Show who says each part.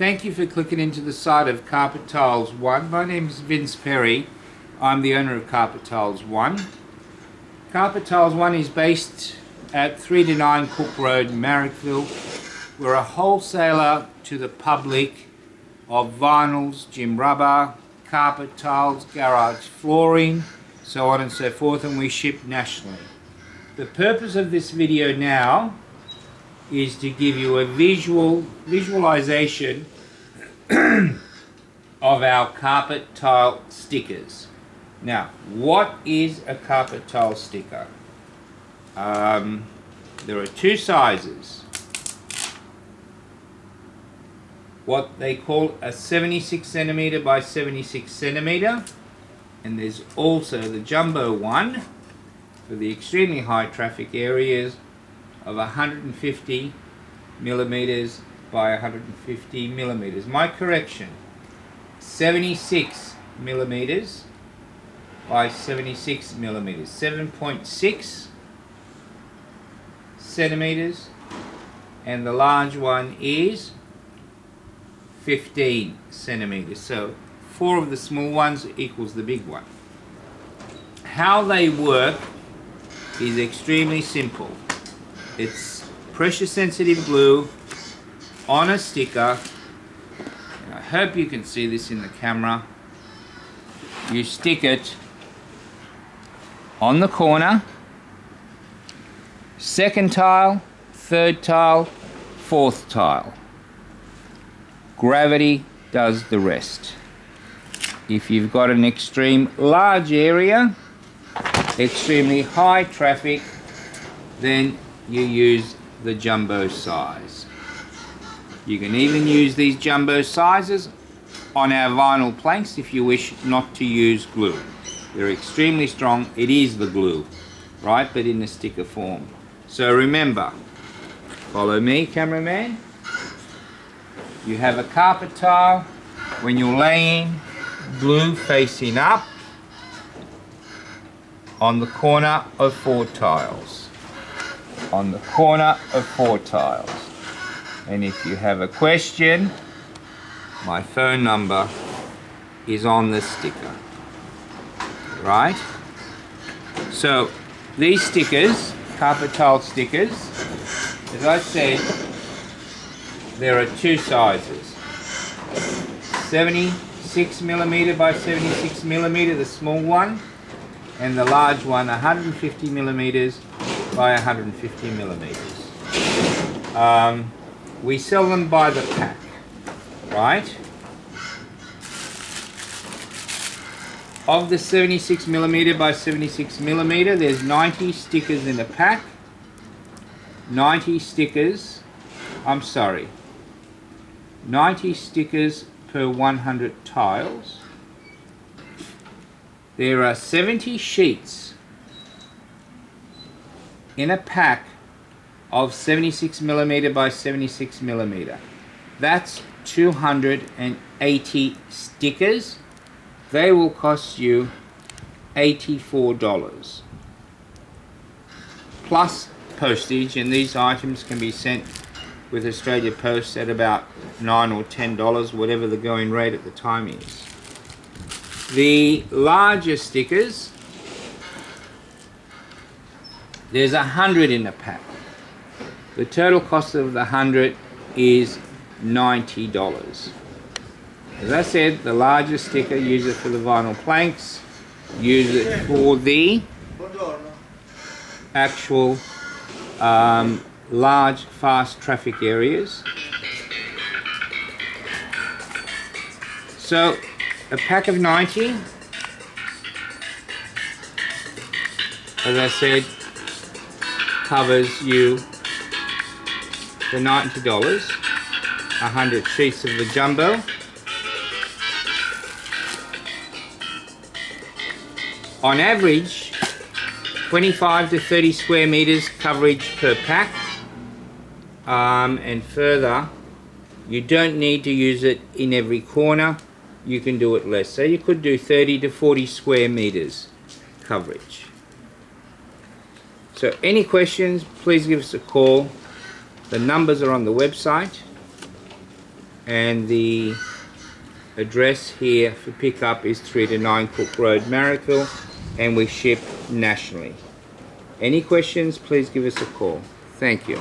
Speaker 1: Thank you for clicking into the site of Carpet Tiles 1. My name is Vince Perry. I'm the owner of Carpet Tiles 1. Carpet Tiles 1 is based at 3 to 9 Cook Road, Marrickville. We're a wholesaler to the public of vinyls, gym rubber, carpet tiles, garage flooring, so on and so forth, and we ship nationally. The purpose of this video now is to give you a visualization of our carpet tile stickers. Now, what is a carpet tile sticker? There are two sizes. What they call a 76 centimeter by 76 centimeter, and there's also the jumbo one for the extremely high traffic areas of 150 millimeters by 150 millimeters. My correction, 76 millimeters by 76 millimeters, 7.6 centimeters, and the large one is 15 centimeters. So 4 of the small ones equals the big one. How they work is extremely simple. It's pressure sensitive glue on a sticker, and I hope you can see this in the camera. You stick it on the corner, second tile, third tile, fourth tile. Gravity does the rest. If you've got an extreme large area, extremely high traffic, then you use the jumbo size. You can even use these jumbo sizes on our vinyl planks if you wish not to use glue. They're extremely strong. It is the glue, right, but in the sticker form. So remember, follow me, cameraman. You have a carpet tile. When you're laying, glue facing up on the corner of 4 tiles. On the corner of 4 tiles. And if you have a question, my phone number is on the sticker. Right? So these stickers, carpet tile stickers, as I said, there are two sizes. 76 millimeter by 76 millimeter, the small one, and the large one, 150 millimeters by 150 millimeters. We sell them by the pack, right? Of the 76 millimeter by 76 millimeter, there's 90 stickers in a pack. 90 stickers per 100 tiles. There are 70 sheets in a pack of 76 millimeter by 76 millimeter. That's 280 stickers. They will cost you $84 plus postage, and these items can be sent with Australia Post at about $9 or $10, whatever the going rate at the time is. The larger stickers, there's 100 in a pack. The total cost of the 100 is $90. As I said, the larger sticker, use it for the vinyl planks, use it for the actual large fast traffic areas. So a pack of 90, as I said, covers you for $90, 100 sheets of the jumbo. On average, 25 to 30 square meters coverage per pack, and further, you don't need to use it in every corner. You can do it less. So you could do 30 to 40 square meters coverage. So any questions, please give us a call. The numbers are on the website. and the address here for pickup is 3 to 9 Cook Road, Marrickville, and we ship nationally. Any questions, please give us a call. Thank you.